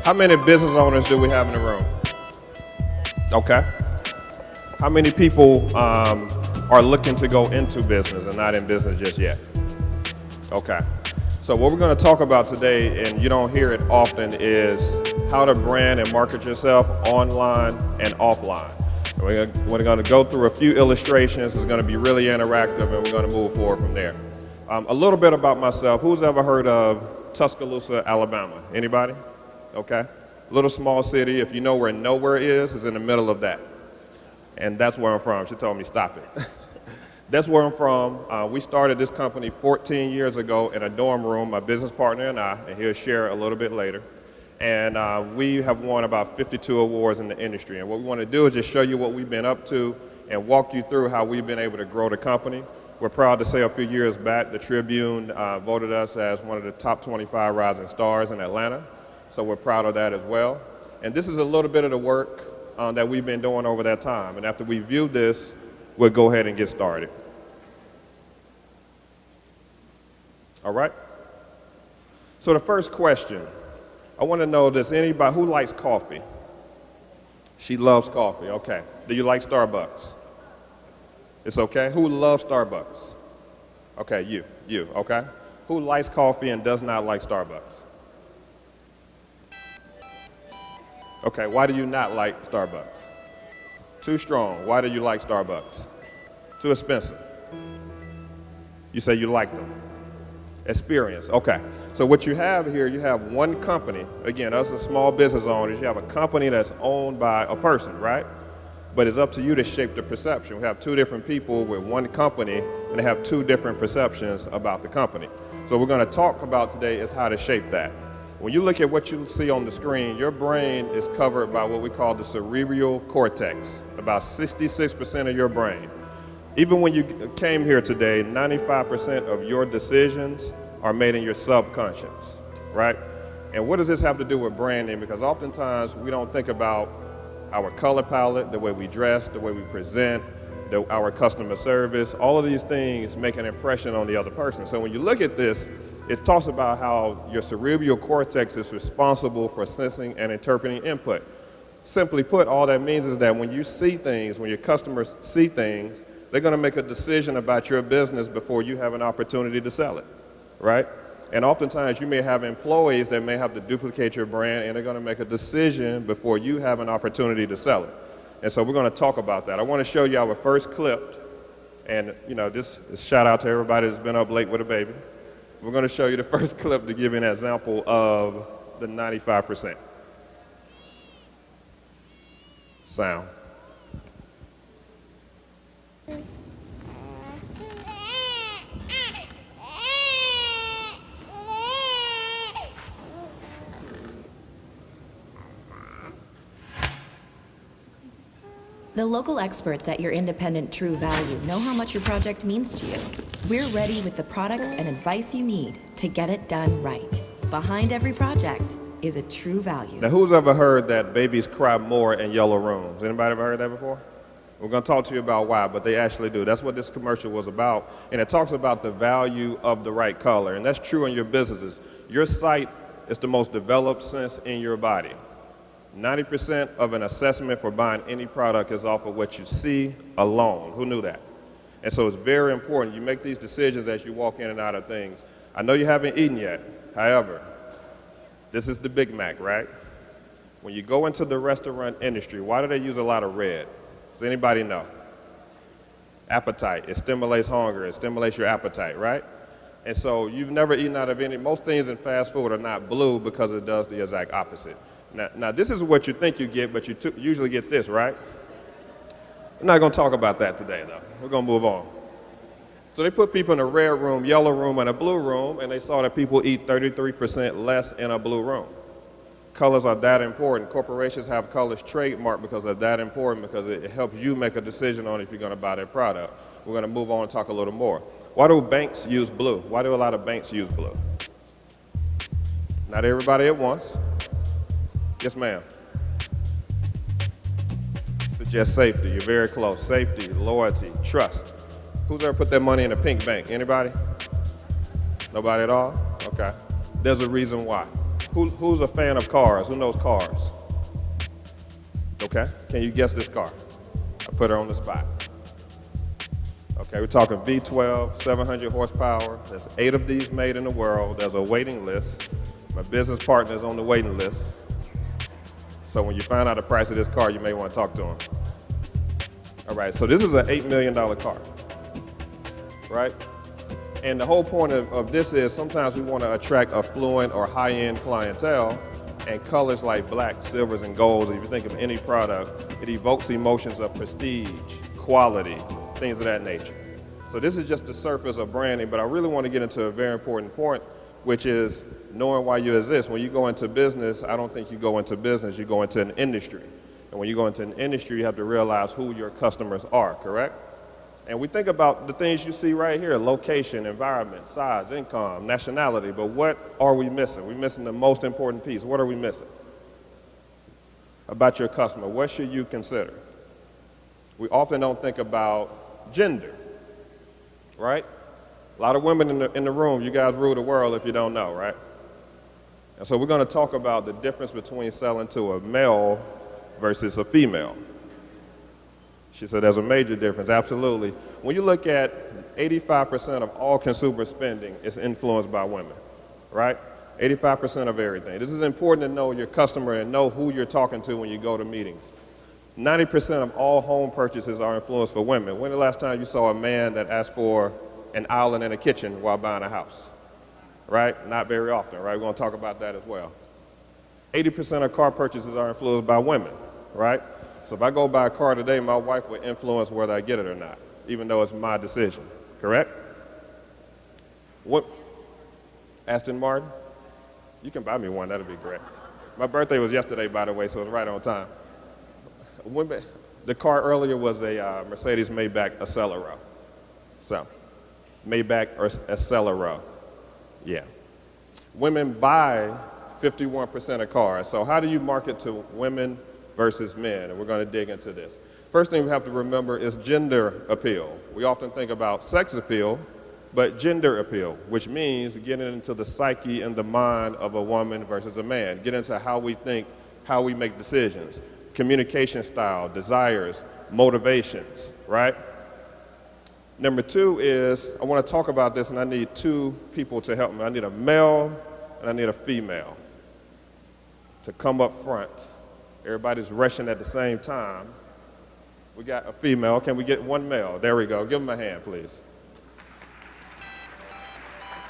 How many business owners do we have in the room? Okay. How many people are looking to go into business and not in business just yet? Okay. So what we're going to talk about today, and you don't hear it often, is how to brand and market yourself online and offline. And we're going to go through a few illustrations. It's going to be really interactive, and we're going to move forward from there. A little bit about myself. Who's ever heard of Tuscaloosa, Alabama? Anybody? Okay. Little small city. If you know where nowhere is, it's in the middle of that. And that's where I'm from. She told me stop it. That's where I'm from. We started this company 14 years ago in a dorm room, my business partner and I, and he'll share a little bit later. And we have won about 52 awards in the industry. And what we want to do is just show you what we've been up to and walk you through how we've been able to grow the company. We're proud to say a few years back, the Tribune voted us as one of the top 25 rising stars in Atlanta. So we're proud of that as well. And this is a little bit of the work that we've been doing over that time. And after we view this, we'll go ahead and get started. All right? So the first question, I want to know, does anybody, who likes coffee? She loves coffee, okay. Do you like Starbucks? It's okay. Who loves Starbucks? Okay, you, okay. Who likes coffee and does not like Starbucks? Okay, why do you not like Starbucks? Too strong. Why do you like Starbucks? Too expensive. You say you like them. Experience, okay. So what you have here, you have one company. Again, us as small business owners, you have a company that's owned by a person, right? But it's up to you to shape the perception. We have two different people with one company, and they have two different perceptions about the company. So what we're going to talk about today is how to shape that. When you look at what you see on the screen, your brain is covered by what we call the cerebral cortex, about 66% of your brain. Even when you came here today, 95% of your decisions are made in your subconscious, right? And what does this have to do with branding? Because oftentimes we don't think about our color palette, the way we dress, the way we present, our customer service. All of these things make an impression on the other person. So when you look at this, it talks about how your cerebral cortex is responsible for sensing and interpreting input. Simply put, all that means is that when you see things, when your customers see things, they're going to make a decision about your business before you have an opportunity to sell it, right? And oftentimes you may have employees that may have to duplicate your brand, and they're going to make a decision before you have an opportunity to sell it. And so we're going to talk about that. I want to show you our first clip, and this is shout out to everybody that's been up late with a baby. We're going to show you the first clip to give you an example of the 95%. Sound. The local experts at your independent True Value know how much your project means to you. We're ready with the products and advice you need to get it done right. Behind every project is a True Value. Now, who's ever heard that babies cry more in yellow rooms? Anybody ever heard that before? We're going to talk to you about why, but they actually do. That's what this commercial was about. And it talks about the value of the right color. And that's true in your businesses. Your sight is the most developed sense in your body. 90% of an assessment for buying any product is off of what you see alone. Who knew that? And so it's very important. You make these decisions as you walk in and out of things. I know you haven't eaten yet. However, this is the Big Mac, right? When you go into the restaurant industry, why do they use a lot of red? Does anybody know? Appetite. It stimulates hunger. It stimulates your appetite, right? And so you've never eaten out of any, most things in fast food are not blue because it does the exact opposite. Now this is what you think you get, but you usually get this, right? We're not going to talk about that today, though. We're going to move on. So they put people in a red room, yellow room, and a blue room, and they saw that people eat 33% less in a blue room. Colors are that important. Corporations have colors trademarked because they're that important, because it helps you make a decision on if you're going to buy their product. We're going to move on and talk a little more. Why do banks use blue? Why do a lot of banks use blue? Not everybody at once. Yes, ma'am. Suggest safety. You're very close. Safety, loyalty, trust. Who's ever put their money in a pink bank? Anybody? Nobody at all? Okay. There's a reason why. Who's a fan of cars? Who knows cars? Okay, can you guess this car? I put her on the spot. Okay, we're talking V12, 700 horsepower. There's 8 of these made in the world. There's a waiting list. My business partner is on the waiting list. So when you find out the price of this car, you may want to talk to him. All right, so this is an $8 million car, right? And the whole point of this is sometimes we want to attract affluent or high-end clientele, and colors like black, silvers, and golds, if you think of any product, it evokes emotions of prestige, quality, things of that nature. So this is just the surface of branding, but I really want to get into a very important point, which is knowing why you exist. When you go into business, I don't think you go into business, you go into an industry. And when you go into an industry, you have to realize who your customers are, correct? And we think about the things you see right here: location, environment, size, income, nationality, but what are we missing? We're missing the most important piece. What are we missing about your customer? What should you consider? We often don't think about gender, right? A lot of women in the room, you guys rule the world if you don't know, right? And so we're going to talk about the difference between selling to a male versus a female. She said there's a major difference, absolutely. When you look at 85% of all consumer spending is influenced by women, right? 85% of everything. This is important to know your customer and know who you're talking to when you go to meetings. 90% of all home purchases are influenced for women. When the last time you saw a man that asked for an island and a kitchen while buying a house? Right? Not very often, right? We're going to talk about that as well. 80% of car purchases are influenced by women, right? So if I go buy a car today, my wife will influence whether I get it or not, even though it's my decision, correct? What? Aston Martin? You can buy me one, that'd be great. My birthday was yesterday, by the way, so it's right on time. The car earlier was a Mercedes Maybach Accelero. So, Maybach or Accelero, yeah. Women buy 51% of cars. So how do you market to women versus men? And we're going to dig into this. First thing we have to remember is gender appeal. We often think about sex appeal, but gender appeal, which means getting into the psyche and the mind of a woman versus a man, get into how we think, how we make decisions, communication style, desires, motivations, right? Number 2 is, I want to talk about this, and I need 2 people to help me. I need a male and I need a female to come up front. Everybody's rushing at the same time. We got a female. Can we get one male? There we go. Give him a hand, please.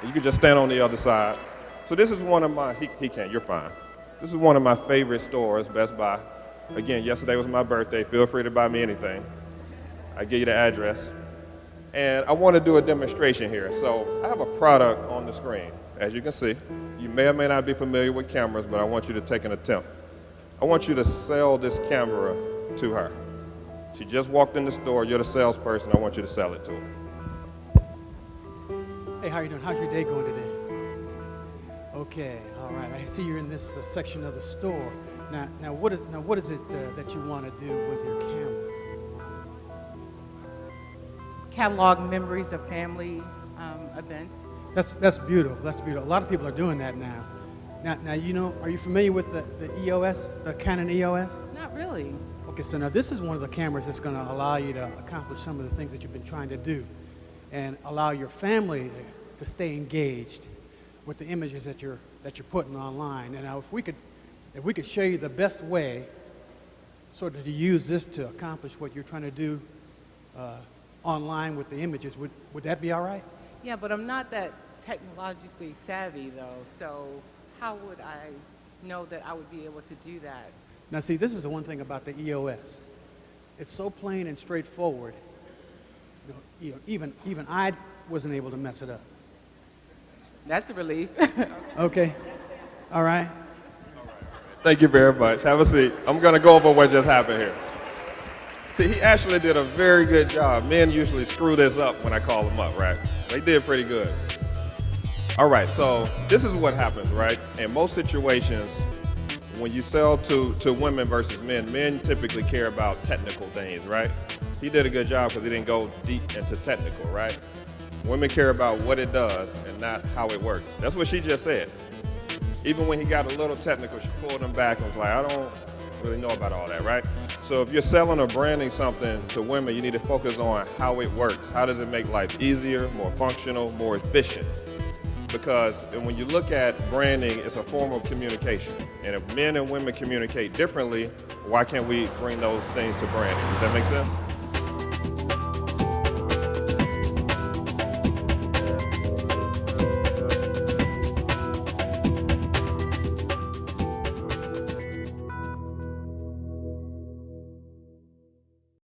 You can just stand on the other side. So this is one of my, he can't, you're fine. This is one of my favorite stores, Best Buy. Again, yesterday was my birthday. Feel free to buy me anything. I give you the address. And I want to do a demonstration here. So I have a product on the screen, as you can see. You may or may not be familiar with cameras, but I want you to take an attempt. I want you to sell this camera to her. She just walked in the store. You're the salesperson. I want you to sell it to her. Hey, how you doing? How's your day going today? Okay, all right. I see you're in this section of the store. Now, what is it that you want to do with your camera? Catalog memories of family events. That's beautiful. That's beautiful. A lot of people are doing that now. Now, you know, are you familiar with the EOS, the Canon EOS? Not really. Okay, so now this is one of the cameras that's going to allow you to accomplish some of the things that you've been trying to do, and allow your family to stay engaged with the images that you're putting online. And now, if we could show you the best way, sort of to use this to accomplish what you're trying to do online with the images, would that be all right? Yeah, but I'm not that technologically savvy though, so how would I know that I would be able to do that? Now see, this is the one thing about the EOS. It's so plain and straightforward. Even I wasn't able to mess it up. That's a relief. Okay, all right. Thank you very much. Have a seat. I'm going to go over what just happened here. See, he actually did a very good job. Men usually screw this up when I call them up, right? They did pretty good. All right, so this is what happens, right? In most situations, when you sell to women versus men, men typically care about technical things, right? He did a good job because he didn't go deep into technical, right? Women care about what it does and not how it works. That's what she just said. Even when he got a little technical, she pulled him back and was like, I don't really know about all that, right? So if you're selling or branding something to women, you need to focus on how it works. How does it make life easier, more functional, more efficient? Because when you look at branding, it's a form of communication. And if men and women communicate differently, why can't we bring those things to branding? Does that make sense?